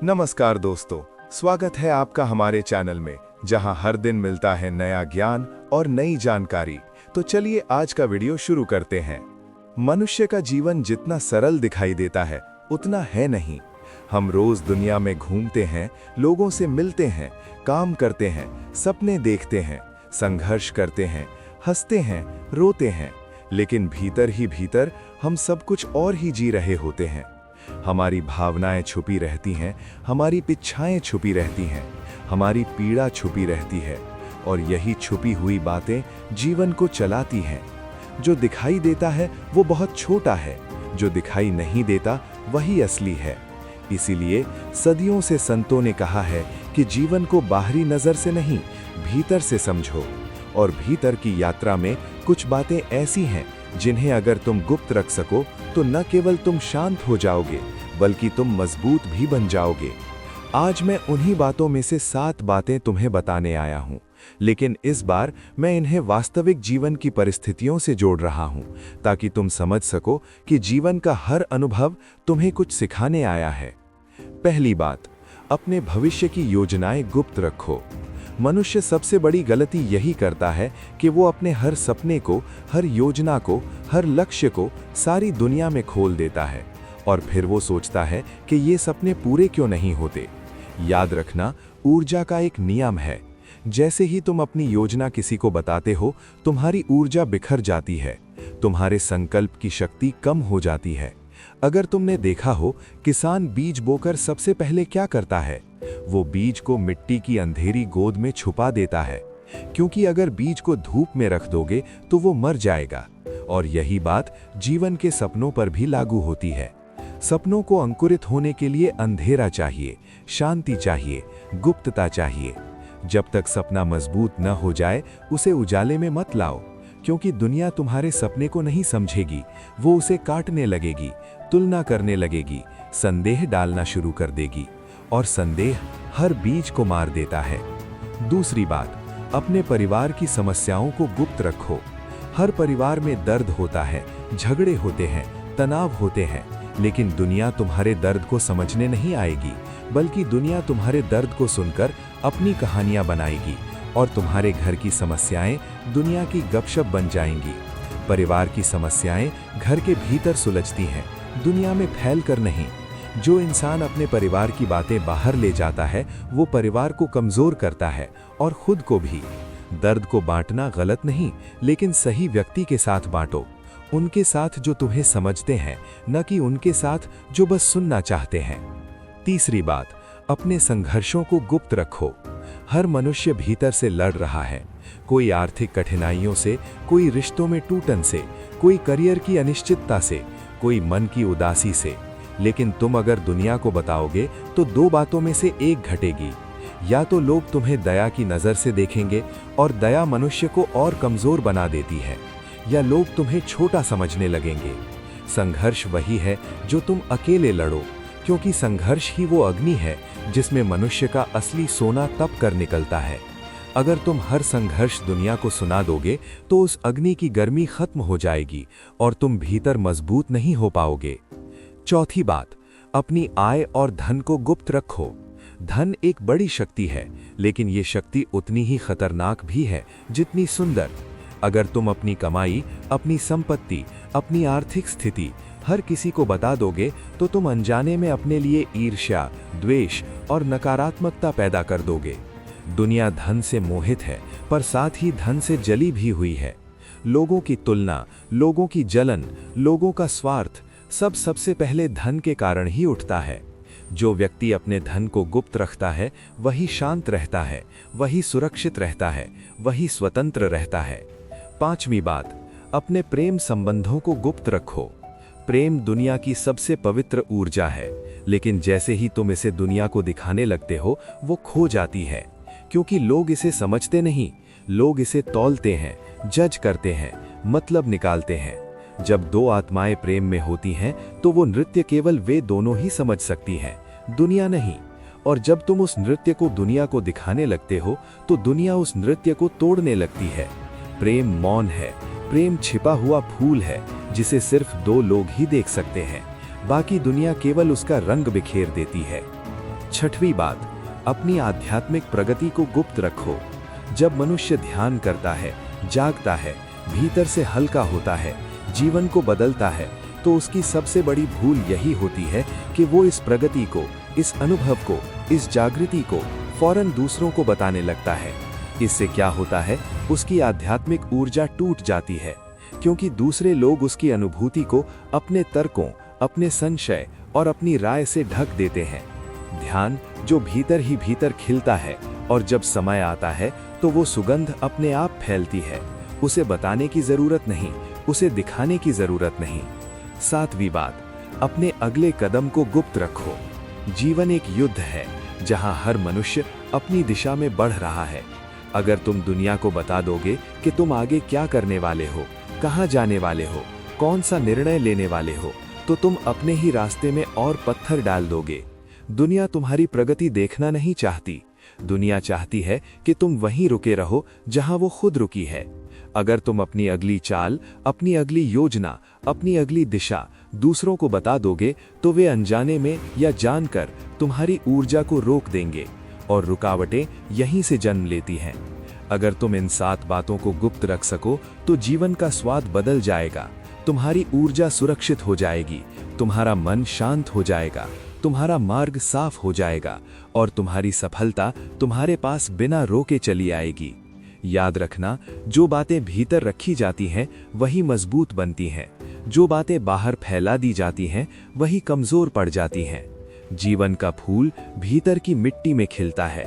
नमस्कार दोस्तों, स्वागत है आपका हमारे चैनल में, जहां हर दिन मिलता है नया ज्ञान और नई जानकारी। तो चलिए आज का वीडियो शुरू करते हैं। मनुष्य का जीवन जितना सरल दिखाई देता है उतना है नहीं। हम रोज दुनिया में घूमते हैं, लोगों से मिलते हैं, काम करते हैं, सपने देखते हैं, संघर्ष करते हैं, हंसते हैं, रोते हैं, लेकिन भीतर ही भीतर हम सब कुछ और ही जी रहे होते हैं। हमारी भावनाएं छुपी रहती हैं, हमारी इच्छाएं छुपी रहती हैं, हमारी पीड़ा छुपी रहती है, और यही छुपी हुई बातें जीवन को चलाती हैं। जो दिखाई देता है वो बहुत छोटा है, जो दिखाई नहीं देता वही असली है। इसीलिए सदियों से संतों ने कहा है कि जीवन को बाहरी नजर से नहीं, भीतर से समझो। और भीतर की यात्रा में कुछ बातें ऐसी हैं जिन्हें अगर तुम गुप्त रख सको तो न केवल तुम शांत हो जाओगे बल्कि तुम मजबूत भी बन जाओगे। आज मैं उन्हीं बातों में से 7 बातें तुम्हें बताने आया हूं, लेकिन इस बार मैं इन्हें वास्तविक जीवन की परिस्थितियों से जोड़ रहा हूं ताकि तुम समझ सको कि जीवन का हर अनुभव तुम्हें कुछ सिखाने आया है। पहली बात, अपने भविष्य की योजनाएं गुप्त रखो। मनुष्य सबसे बड़ी गलती यही करता है कि वो अपने हर सपने को, हर योजना को, हर लक्ष्य को सारी दुनिया में खोल देता है और फिर वो सोचता है कि ये सपने पूरे क्यों नहीं होते। याद रखना, ऊर्जा का एक नियम है। जैसे ही तुम अपनी योजना किसी को बताते हो, तुम्हारी ऊर्जा बिखर जाती है, तुम्हारे संकल्प की शक्ति कम हो जाती है। अगर तुमने देखा हो, किसान बीज बोकर सबसे पहले क्या करता है? वो बीज को मिट्टी की अंधेरी गोद में छुपा देता है, क्योंकि अगर बीज को धूप में रख दोगे तो वो मर जाएगा। और यही बात जीवन के सपनों पर भी लागू होती है। सपनों को अंकुरित होने के लिए अंधेरा चाहिए, शांति चाहिए, गुप्तता चाहिए। जब तक सपना मजबूत न हो जाए उसे उजाले में मत लाओ, क्योंकि दुनिया तुम्हारे सपने को नहीं समझेगी। वो उसे काटने लगेगी, तुलना करने लगेगी, संदेह डालना शुरू कर देगी, और संदेह हर बीज को मार देता है। दूसरी बात, अपने परिवार की समस्याओं को गुप्त रखो। हर परिवार में दर्द होता है, झगड़े होते हैं, तनाव होते हैं, लेकिन दुनिया तुम्हारे दर्द को समझने नहीं आएगी, बल्कि दुनिया तुम्हारे दर्द को सुनकर अपनी कहानियां बनाएगी और तुम्हारे घर की समस्याएं दुनिया की गपशप बन जाएंगी। परिवार की समस्याएं घर के भीतर सुलझती हैं, दुनिया में फैल कर नहीं। जो इंसान अपने परिवार की बातें बाहर ले जाता है वो परिवार को कमजोर करता है और खुद को भी। दर्द को बांटना गलत नहीं, लेकिन सही व्यक्ति के साथ बांटो, उनके साथ जो तुम्हें समझते हैं, न कि उनके साथ जो बस सुनना चाहते हैं। तीसरी बात, अपने संघर्षों को गुप्त रखो। हर मनुष्य भीतर से लड़ रहा है, कोई आर्थिक कठिनाइयों से, कोई रिश्तों में टूटन से, कोई करियर की अनिश्चितता से, कोई मन की उदासी से। लेकिन तुम अगर दुनिया को बताओगे तो 2 बातों में से एक घटेगी। या तो लोग तुम्हें दया की नज़र से देखेंगे और दया मनुष्य को और कमज़ोर बना देती है, या लोग तुम्हें छोटा समझने लगेंगे। संघर्ष वही है जो तुम अकेले लड़ो, क्योंकि संघर्ष ही वो अग्नि है जिसमें मनुष्य का असली सोना तप कर निकलता है। अगर तुम हर संघर्ष दुनिया को सुना दोगे तो उस अग्नि की गर्मी खत्म हो जाएगी और तुम भीतर मजबूत नहीं हो पाओगे। चौथी बात, अपनी आय और धन को गुप्त रखो। धन एक बड़ी शक्ति है, लेकिन ये शक्ति उतनी ही खतरनाक भी है जितनी सुंदर। अगर तुम अपनी कमाई, अपनी संपत्ति, अपनी आर्थिक स्थिति हर किसी को बता दोगे तो तुम अनजाने में अपने लिए ईर्ष्या, द्वेष और नकारात्मकता पैदा कर दोगे। दुनिया धन से मोहित है, पर साथ ही धन से जली भी हुई है। लोगों की तुलना, लोगों की जलन, लोगों का स्वार्थ सब सबसे पहले धन के कारण ही उठता है। जो व्यक्ति अपने धन को गुप्त रखता है वही शांत रहता है, वही सुरक्षित रहता है, वही स्वतंत्र रहता है। 5वीं बात, अपने प्रेम संबंधों को गुप्त रखो। प्रेम दुनिया की सबसे पवित्र ऊर्जा है, लेकिन जैसे ही तुम इसे दुनिया को दिखाने लगते हो वो खो जाती है, क्योंकि लोग इसे समझते नहीं। लोग इसे तौलते हैं, जज करते हैं, मतलब निकालते हैं। जब 2 आत्माएं प्रेम में होती हैं तो वो नृत्य केवल वे दोनों ही समझ सकती हैं, दुनिया नहीं। और जब तुम उस नृत्य को दुनिया को दिखाने लगते हो तो दुनिया उस नृत्य को तोड़ने लगती है। प्रेम मौन है, प्रेम छिपा हुआ फूल है जिसे सिर्फ 2 लोग ही देख सकते हैं, बाकी दुनिया केवल उसका रंग बिखेर देती है। छठवीं बात, अपनी आध्यात्मिक प्रगति को गुप्त रखो। जब मनुष्य ध्यान करता है, जागता है, भीतर से हल्का होता है, जीवन को बदलता है, तो उसकी सबसे बड़ी भूल यही होती है कि वो इस प्रगति को, इस अनुभव को, इस जागृति को फौरन दूसरों को बताने लगता है। इससे क्या होता है, उसकी आध्यात्मिक ऊर्जा टूट जाती है, क्योंकि दूसरे लोग उसकी अनुभूति को अपने तर्कों, अपने संशय और अपनी राय से ढक देते हैं। ध्यान जो भीतर ही भीतर खिलता है और जब समय आता है तो वो सुगंध अपने आप फैलती है। उसे बताने की जरूरत नहीं, उसे दिखाने की जरूरत नहीं। सातवीं बात, अपने अगले कदम को गुप्त रखो। जीवन एक युद्ध है जहां हर मनुष्य अपनी दिशा में बढ़ रहा है। अगर तुम दुनिया को बता दोगे कि तुम आगे क्या करने वाले हो, कहां जाने वाले हो, कौन सा निर्णय लेने वाले हो, तो तुम अपने ही रास्ते में और पत्थर डाल दोगे। दुनिया तुम्हारी प्रगति देखना नहीं चाहती। दुनिया चाहती है कि तुम वहीं रुके रहो जहां वो खुद रुकी है। अगर तुम अपनी अगली चाल, अपनी अगली योजना, अपनी अगली दिशा दूसरों को बता दोगे तो वे अनजाने में या जानकर तुम्हारी ऊर्जा को रोक देंगे और रुकावटें यहीं से जन्म लेती हैं। अगर तुम इन 7 बातों को गुप्त रख सको तो जीवन का स्वाद बदल जाएगा। तुम्हारी ऊर्जा सुरक्षित हो जाएगी, तुम्हारा मन शांत हो जाएगा, तुम्हारा मार्ग साफ हो जाएगा और तुम्हारी सफलता तुम्हारे पास बिना रोके चली आएगी। याद रखना, जो बातें भीतर रखी जाती हैं वही मजबूत बनती हैं। जो बातें बाहर फैला दी जाती हैं वही कमजोर पड़ जाती हैं। जीवन का फूल भीतर की मिट्टी में खिलता है।